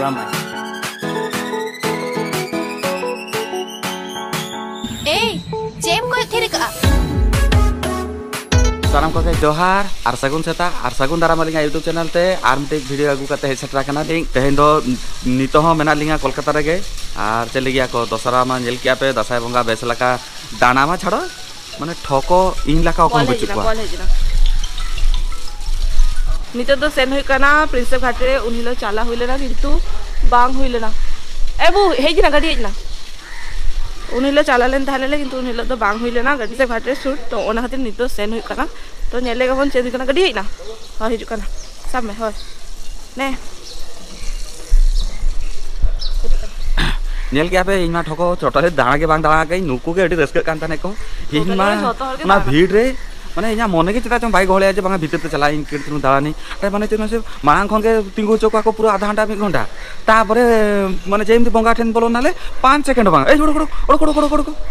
damai. Jem ko thiri ka. साराम को जोहार और सगुन सेता और सगुन दारा मालिंगा यूट्यूब चैनल ते आर मिटे वीडियो आगू करते हे सेटरा कना लिंक तेहेन दो नितो हो मेना लिंगा कोलकाता रेगे और चले गया को दसरा मा नेल किया पे दसाई बंगा बेसला का दाना मा छाड़ो माने ठोको इन लाका ओकन बचु को नितो तो सेन हुई कना प्रिंसेप घाटे उन्हिलो चाला हुइले ना किंतु बांग हुइले ना एबू हेजना गाड़ी हेजना उन्हिलो चाला लेन थाले किंतु उन्हिलो तो बांग हुइले ना गाड़ी से घाटे शूट तो ओना खातिर नितो सेन हुई कना तो नेले गबन चेद कना गाड़ी हेजना ह हिजु कना सब में होय ने नेल किया पे इनमा ठोको चोटले दाना के बांग दाना के नुकु के एडी रस्क कांता ने को इनमा ना भीड़ रे माने इना मने के चिता चम भाई गहले जे बांगा भीतर ते चला इन केतनु दालानी अरे माने तेनो से मांग खन के तिंगु चोका को पूरा आधा घंटा 1 घंटा तापरे माने जेमति बंगा ठेन बोलो नाले 5 सेकंड बांगा ए ओड़ो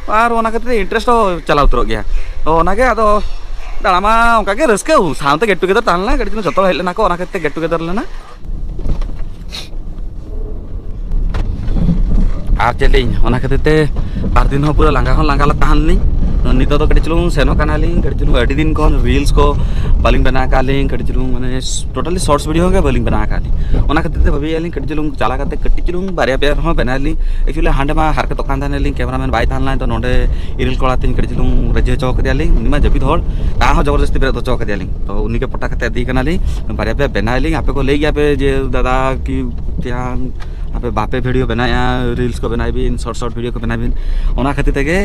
आर ओना के इंटरेस्ट चला उतरो गया ओना के आदो दामा ओका के rusk sound get together Tanla गडी जतो हेले ना को ओना के गेट टुगेदर लेना आर चलें ओना खाते बार दिन पूरा लांगा ला तहनी नित तो कड़ी चलूँ सेनो कानाली कड़ी चलूँ अड़ी दिन कौन रील्स को बालिंग बना काली कड़ी चलूँ मैंने टोटली शॉर्ट्स वीडियो के बालिंग बना काली ओना खाते भाभी कड़ी चलूँ चला करते कटी चलूँ बारिया पेयर हो बना ली एक्चुअली हांडे मा हार के दुकान थाने ली कैमरामैन बाई थाना तो नोडे इरिल कोड़ा तीन कड़ी चलूँ रजे चौक दियाली उन्नी जबीद हॉल ता जबरदस्ती पे चौक दियाली तो उन्हीं के पटा खाते दी कनाली बारिया पेयर बना ली आप को ले गया पे जे दादा की त्या आप बापे वीडियो बनाया रील्स को बनाई भी शॉर्ट वीडियो को बनाई भी ओना खातिर तेगे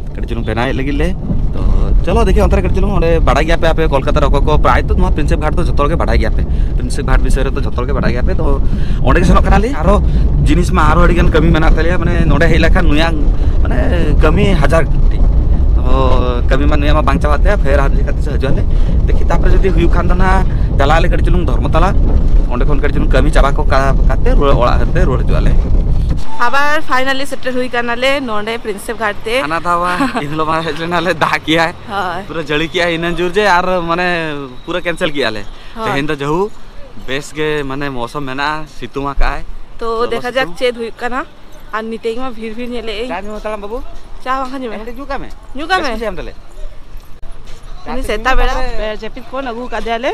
कड़ी चलूँ बनाए लगे ले तो चलो देखिए अंतर कड़ी चलूँ और बड़ा गया पे आप कोलकाता रखो को प्राय तो प्रिंसेप घाट तो जो के बड़ा गया पे प्रिंसेप घाट विषय तो जो के बड़ा गया पे तो ओंडे सेनोग कना ली आरो जिनिस मा आरो अडिगान कमी मेना तलिया माने नोडे हे लेखा नुया माने कमी 1000 तो कमी मा नुया मा बांग चावाते फेर हाथ लेखाते से हजले देखि तापर जदी हुयु खान दना चला ले कड़ी चलूँ धर्मतला ओंडे खन कड़ी चलूँ कमी चाबा को काते ओड़ा हते रोड जुआले आबार फाइनली सेटल हुई करनाले नोडे प्रिंसेप घाटे आना था वा इनलो मा हेजलेनाले दा किया है पूरा जड़ी किया इनन जुर जे यार माने पूरा कैंसिल किया ले तेहेन तो जहू बेस के माने मौसम में ना सितुमा का है तो देखा जाक चेद हुई कना आ नितेग मा भीड़ नेले चाय में मतला बाबू चा वाखा निमे जुका में हम तले अनि सेता बेड़ा जेपित कोन अगु कादेले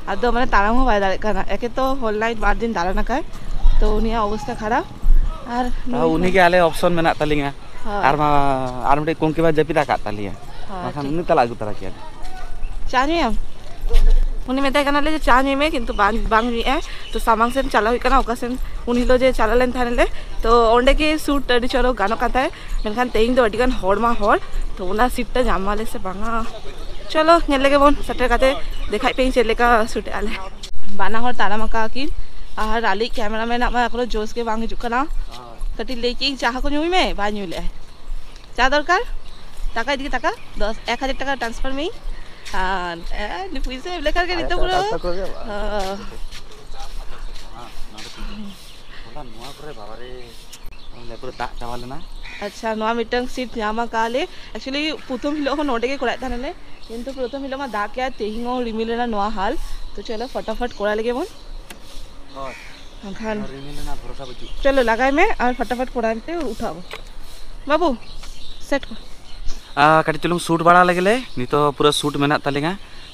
आदो माने ताराम हो बाय दाले कना एके तो होल नाइट 12 दिन दाला ना काय तो उनिया अवस्था खराब आर उन्हीं के आले ऑप्शन में ना तलिंगा आर मटे कोन के बाद जपिता का तलिया माखान उन्हीं तला अगु तरा किया चानी हम उन्हीं मेता कना ले चानी में किंतु बांग है तो सामांग से चला हुई कना ओकासेन उन्हीं लो जे चला लेन थाने तो ओंडे के सूट अडी चलो गानो काता है मेनखान तेइंग दो अडिगान होड़ मा होड़ तो उना सीट जामाले से बांगा चलो नेले के बोन सटर काते देखाई पे चले का सूट आले बाना होड़ तारा मका की आर आली कैमरामैन आमा अकलो जोस के बांग जुकना कटी लेके चाह को नुई में बा नुले चा दरकार टाका इदिके टाका 10,000 टाका ट्रांसफर में हां नि पैसे लेकर के नितो पुरो हां नोआ करे बाबा रे ले पुरो ता चावाले ना अच्छा नोआ मिटंग सीट जामा काले एक्चुअली प्रथम हिलो को नोटे के कोड़ा थाने किंतु प्रथम हिलो मा दा क्या तेहिंगो रिमिलेना नोआ हाल तो चलो फटाफट कोड़ा लगे बोन खान चलो लगाए में और फटाफट कोड़ाते और उठाओ बाबू सेट को कटी चलूँ शूट बड़ा लगे नी तो पूरा शूट मेना तलेगा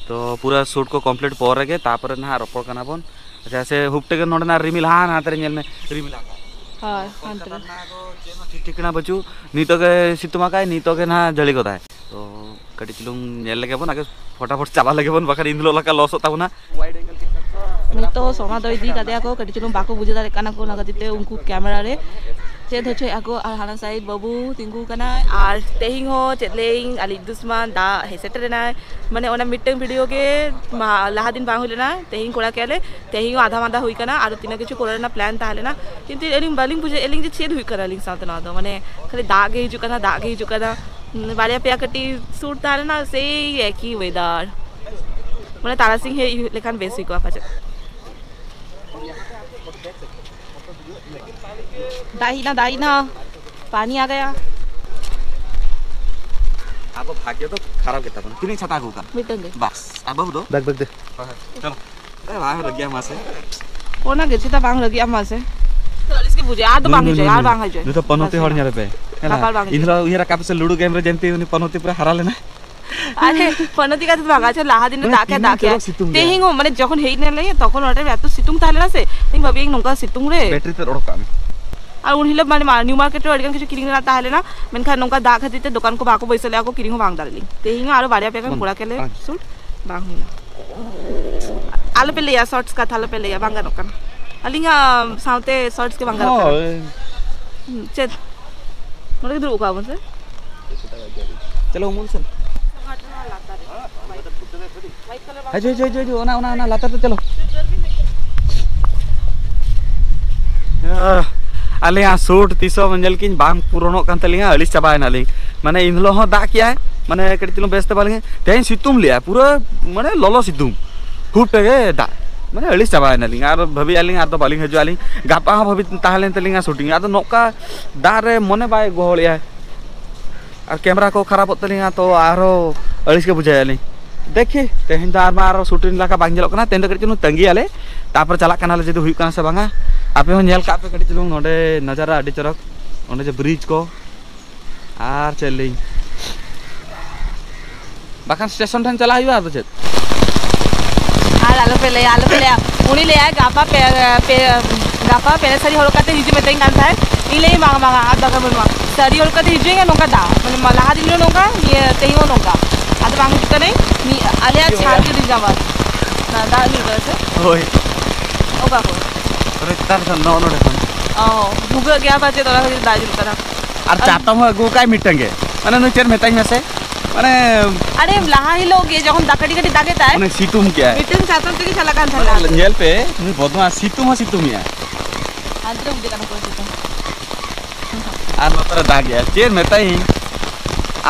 तो पूरा शूट को कंप्लीट पर रगे तापर ना रपड़ करना बन जैसे हुपटे के नोडना रिमिल हाँ ना तेरे नेल में रिमिल हां ठीक ठीक ना बचू नी तो के सितुमा का नी तो के ना जड़ी को है तो कटी चलूँ नेल लगे बन आगे फटाफट चला लगे बन बकर इंदलो लका लॉस होता ना वाइड एंगल नितो सोना दो दी कादे को कटी चलूँ बाको बुझे दारे काना को नगदिते उनको कैमरा रे चेद होचे आको आर हाना साइड बाबू तिंगु कना आर तेहिंग हो चेदलेइंग आली दुश्मन दा हेसेटर ना माने ओना मिटंग वीडियो के लाहा दिन बांग होलेना तेहिंग कोड़ा केले तेहिंग आधा मादा हुई कना आरो तिना किछु कोरना प्लान तालेना किंतु एलिंग बालिंग बुझे एलिंग जे चेद हुई कना लिंग साथ ना दो माने खाली दाग हिजु कना बारिया पे कटी सूट तालेना से एक ही वेदर माने तारा सिंह हे लेखान बेसी को आपाचे दाई ना पानी आ गया आप भाग्य तो खराब कितना बन कितनी छता को कर मिटेंगे बस अब दो बैग दे चलो अरे भाग लग गया मासे कोना गेछि ता बांग लगिया मासे इसके बुझे आ तो बांग जाए यार बांग जाए तो पनोती हर न्यारे पे इधर उहिरा कापे से लूडो गेम रे जेंती उनी पनोती पूरा हरा लेना আরে পনতি কাছে ভাগাছে লাহা দিনে দাকে দাকে তেহিং মানে যখন হেই না লাগে তখন ওটা এত সিতুং তাহলে না সে তিন ভাবি নঙ্কা সিতুং রে ব্যাটারি তে রড়ক আমি আর উন হিলে মানে নিউ মার্কেট রে আডিগান কিছু কিরিং না তাহলে না মেনখা নঙ্কা দা খাতিতে দোকান কো বাকো পয়সা লেako কিরিং বাং দালি তেহিং আর বাড়িয়া পেকা পুরা কেলে সুট বাং হুনা আলো पे लिया शॉर्ट्स का थालो पे लिया बांगा नोकन अलिंगा साउते शॉर्ट्स के बांगा चेत मोरे इधर उका बसे चलो मूल से जो ओना लाता तो चलो आले यहाँ सूट 300 मंजिल की बांग पुरोनो कान तलिंगा अलिस चबायना लिंग माने इनलो हो दा किया है माने कड़ी तिलो बेस्ते बालिंगे तेन सितुम लिया पूरा माने ललो सितुम खूब टेगे दा माने अलिस चबायना लिंग आर भाभी आलिंग आर तो बालिंग हजु आलिंग गापा हो भाभी ताहलेन तलिंगा शूटिंग आदो नोका दा रे मने बाय गोहलिया और कैमरा को खराब होतलिंगा तो आरो अलिस के बुझायलिंग देखी तेहन दार मार शूटिंग लाका बांग जलो कना तेन कड़ी तंगी आले तापर चला कनाले जदि हुई कना से बांगा आपे हो नेल कापे कड़ी चलुंग नोडे नजारा अडी चरक ओने जे ब्रिज को आर चलिंग बाखान स्टेशन ठन चला हुआ तो चेत आलो पे ले उनी ले आए गापा पे सरी होल काते हिजु मेते कान थाय इले मांगा आ दगा बनवा सरी होल काते हिजुंगा नोका दा माने मलाहा दिनो नोका ये तेयो नोका आद बांग कने मी आले छाती दी जावा ना दा नि करसे होय ओका को अरे तार सन नो देखन भूगा गया बाते तोरा दाजिल करा और चाता हो गो काय मिटंगे माने नु चेर मेताई में से माने अरे लाहा ही लोग ये जखन दाकड़ी कटी दागे ताय माने सितुम क्या है मिटन चातम के चला कान थाला नेल पे नु बदमा सितुम या आद्र बुझे कान को सितुम आर नतर दाग गया चेर मेताई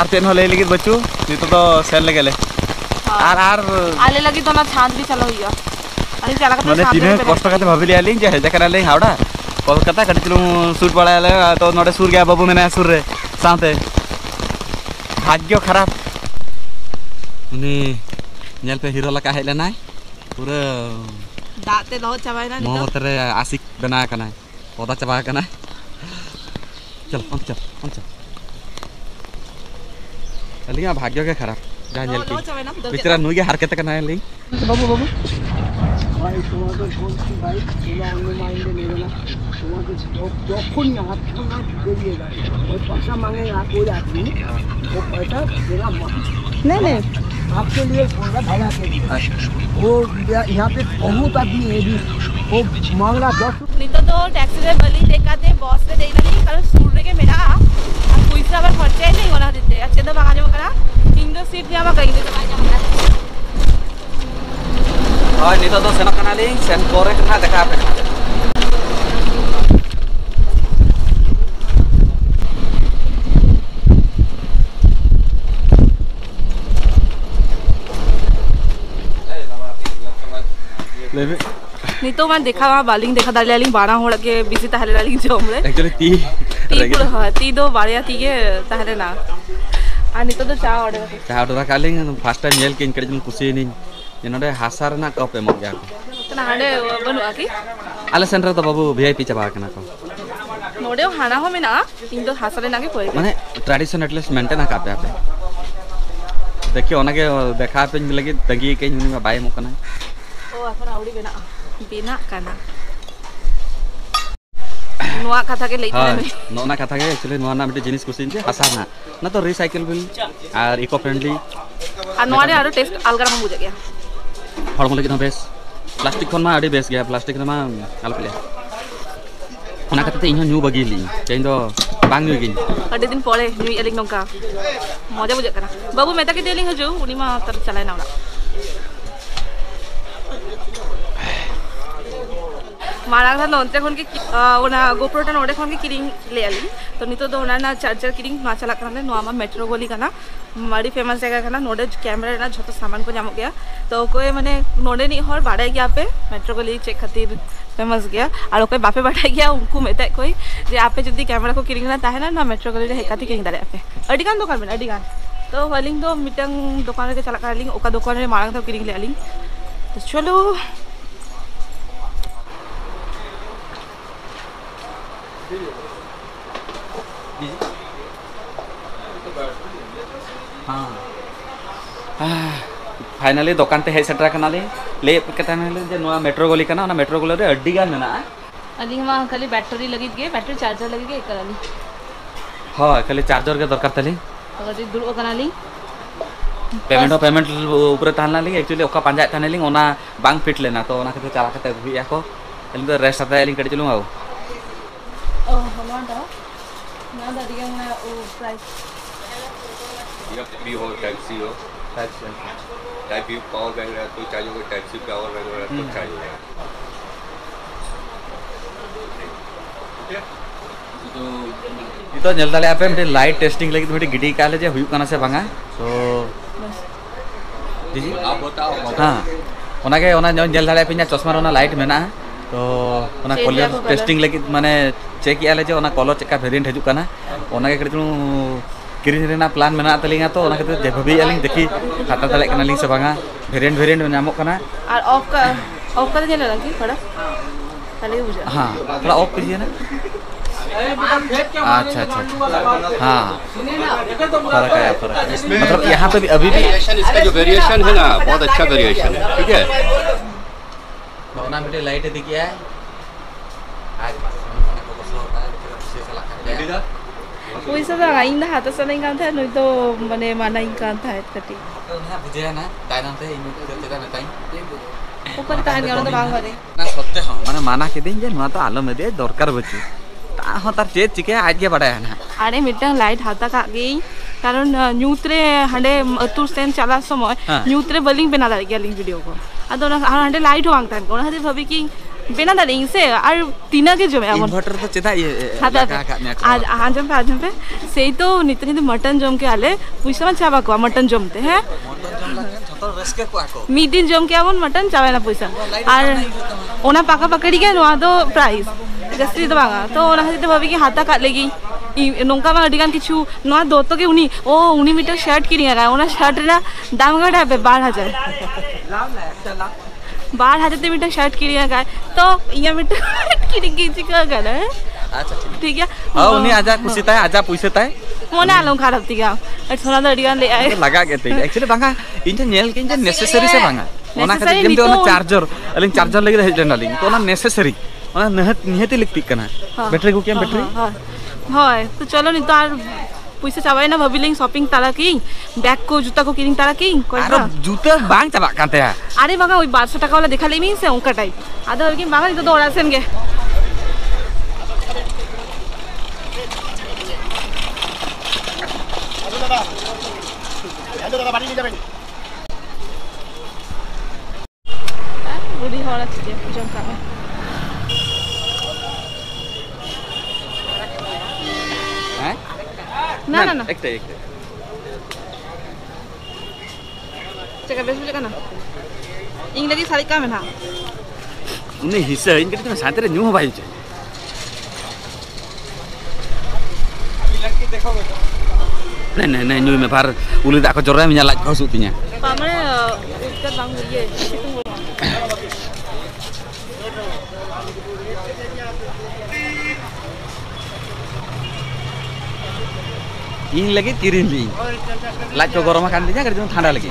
आर तेन हो ले लगी बच्चू नितो तो सेल ले गेले आर आले लगी तो ना छांद भी चलो हिया अरे चला का माने तिने कष्ट करते भाबिली आली जे हेजा कराले हावड़ा कोलकाता कड़ी चलू शूट पड़ाले तो नोडे सुर गया बाबू मैंने सुर रे साथे भाग्य खराब उनी नेल पे हीरो लका हेले नाय पूरा दाते लो चबाय ना नितो मोहतरे आशिक बना कना पौधा चबा कना चल पंच अलिया भाग्य के खराब जा नेल की बिचरा नुगे हरकत कना है ली बाबू ভাই তোমাদের বলছি ভাই তোমরা অন্য মাইন্ডে নেবে না তোমাদের যখন হাতটা বেরিয়ে যায় ওই পয়সা मांगे कोई आदमी वो पैसा देना मत नहीं आपके लिए बोला भाड़ा के वो यहाँ पे बहुत आदमी है भी वो मांगला 10 नितो तो टैक्सी रे बली देखाते बॉस रे देइला नहीं कारण सूट रे के मेरा আর পয়সা আবার খরচাই নেই ওনা দিতে আচ্ছা তো বাঙা যাবে করা তিনটো সিট যাবা কই দিতে যাবা और नितो तो सेनो कनाली सेन कोरे कना देखा पे लेबे नितो मान देखा वहां बालिंग देखा दालिंग बाणा होड़ के बिसी ताहले लालिंग जोम रे एक्चुअली ती दो बाड़िया ती के ताहले ना आ नितो तो चा ऑर्डर कालिंग फर्स्ट टाइम नेल के इनकड़े जन कुसी नी जनोडे हासार ना कप एमो गया को तना हाडे बनु आकी आले सेंटर तो बाबू वीआईपी चबा कना को नोडे हाना हो मेना इन तो हासारे ना के कोई माने ट्रेडिशन एटलीस्ट मेंटेन कापे आपे देखिए ओना के देखा पे लगी तंगी के नुनी में बाय मो कना ओ अपन आउडी बिना कना नोआ कथा के लेते में नोना कथा के एक्चुअली नोआ ना मिटे जिनिस कुसिन जे हासार ना तो रिसाइकल बिल और इको फ्रेंडली आ नोआ रे आरो टेस्ट अलगा में बुझे गया हड़मो लगी बेस प्लास्टिक खन मा आडी बेस गया प्लास्टिक मा अलपले ओना कते इनो न्यू बगीली तेन दो बांग न्यू गिन अडे दिन पड़े न्यू एलिंग नोका मजा बुझे कना बाबू मेता के देलिंग हजू उनी मा तर चलाय ना मारा था नोंते खन के ओना गोप्रोटा नोडे खन के किरिंग ले आली तो नितो दो ओना ना चार्जर किरिंग मा चला करने नोमा मेट्रो गोली कना माड़ी फेमस जगह कना नोडे कैमरा ना झोतो सामान को जामो गया तो कोई माने नोडे नहीं हर बाड़े गया पे मेट्रो गोली चेक खातिर फेमस गया और कोई बापे बाटा गया उनको मेता कोई जे आपे जदी कैमरा को किरिंग ना ताहे ना मेट्रो गोली रे हेकाती किरिंग दारे आपे अडिगान दुकान में अडिगान तो वालिंग दो मिटंग दुकान रे चला करलिंग ओका दुकान रे मारंग तो किरिंग ले आलिंग तो चलो हाँ फाइनली दुकान ते हेज सेटर कनाली ले कताने जे नोआ मेट्रो गली कना ना मेट्रो गली रे अड्डी गान मेना अली मा खाली बैटरी लगी गे बैटरी चार्जर लगी गे कराली हाँ खाली चार्जर के दरकार तली अगर दुर कनाली पेमेंट ऊपर ताहना लिंग एक्चुअली ओका पांजा ताहना लिंग ओना बांग फिट लेना तो ओना खातिर चला कते हुई को एलिंग तो रेस्ट आता एलिंग कड़ी चलूं आउ ओ हमार दा ना दा दिया ना ओ प्राइस भी हो टैक्सी हो टाइप यू पावर बैंक है तो चाहिए टैक्सी पावर बैंक है तो चाहिए तो nyel dale apa mede light testing lagi mede gidi kale je huyuk kana se banga so जी आप बताओ हाँ ओना के ओना nyel dale apa nya चश्मा ओना लाइट मेना तो ओना कलर टेस्टिंग लगी माने चेक किया जे ओना कलर चेका वेरिएंट हजू kana ओना के कड़ी किरिन रेना प्लान मेना तलिंगा तो ओना के जे भाबी आलिंग देखी खाता दले kana लिंग से बanga वेरिएंट नामक kana और ऑफ कर देना लगी थोड़ा खाली बुझा हाँ थोड़ा ऑफ कीजिए ना अच्छा हाँ फर्क है फर्क मतलब यहाँ पे भी अभी भी इसका जो वेरिएशन है ना बहुत अच्छा वेरिएशन है ठीक है ना बेटे लाइट दिखिए वैसा तो आइन दा हाथ से नहीं कांता नहीं तो मने माना इन कांता है कटी ना बुझे ना ताइना से इन तेरा में ताइन ऊपर ताइन गनो तो बांग करे ना सत्य हां माने माना के दिन जे नुआ तो आलो में दे दरकार बची ता हो तार चेत चिके आज के बड़ा है ना अरे मिटन लाइट हाथा का गई कारण न्यूत्रे हंडे अतुर सेन चला समय न्यूत्रे बलिंग बेना दाड़ी लिंग वीडियो को अदो ना हंडे लाइट वांग तान को हदे भाभी की बेना दाड़ी से और तीना के जमे इन्वर्टर तो चेता ये आज आज पे सेई तो नितनी तो मटन जम के आले पुइसा मा चाबा को मटन जमते हैं छतर रस्के को आको मीदिन जम के आवन मटन चाबा ना पैसा और ओना पाका पकड़ी के नुआ दो प्राइस जस्ती तो बांगा तो ओना हदे भाभी की हाथा काट लेगी नोंका मा अडिगान किछु नुआ दो तो के उनी मीटर शर्ट किरिंग आगा ओना शर्ट रे दाम गडा पे 12000 12,000 मीटर शर्ट किरिंग आगा तो इया मीटर किरिंग की चिका गला अच्छा ठीक है हां उनी आजा खुशी ताय आजा पैसे ताय मोना आलो खराब तिगा सोना दडिगान ले आए लगा के ते एक्चुअली बांगा इन नेल के नेसेसरी से बांगा ओना खातिर जेम ओना चार्जर अलिंग चार्जर लगी रहे जनलिंग तो ओना नेसेसरी ओना निहती लिखती कना बैटरी को क्या बैटरी हां तो चलो नहीं तो आर पैसा चाबाय ना भाबिलिंग शॉपिंग तारा की बैग को जूता को किरिंग तारा की अरे जूता बांग चाबा काते है अरे बांगा ओई 1200 টাকা वाला देखा लेमी से ओका टाइप आधा की बांगा तो दौड़ा सेन गे बुढ़ी होना चाहिए पूजा का हैं ना ना ना एक चेक बेस बुझे ना इंग्लिश सारी का में ना उन्हें हिस्सा इनके तो साथ रे न्यू हो भाई नहीं न्यू में बार उली दा को जोरा में लाज को सुतिnya पामरे उसका बांग ये इन लगी किरिन ली लाज को गरम kan दिnya कर ठंडा लगी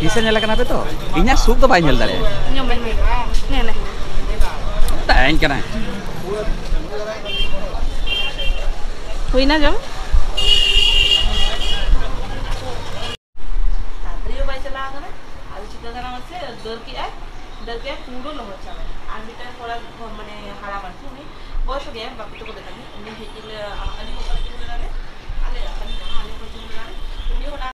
हिस्सा नेला कना पे तो इnya सूप तो बाई नेल दाले न्यू में ने ने ताइन कना हुई ना जब रियो बाई चला आगे आज चिकन का नाम से दर के पूरो लहर चावे आज भी थोड़ा माने हरा बनती है बहुत हो गया बाकी तो को देखा नहीं उन्हें हिल अली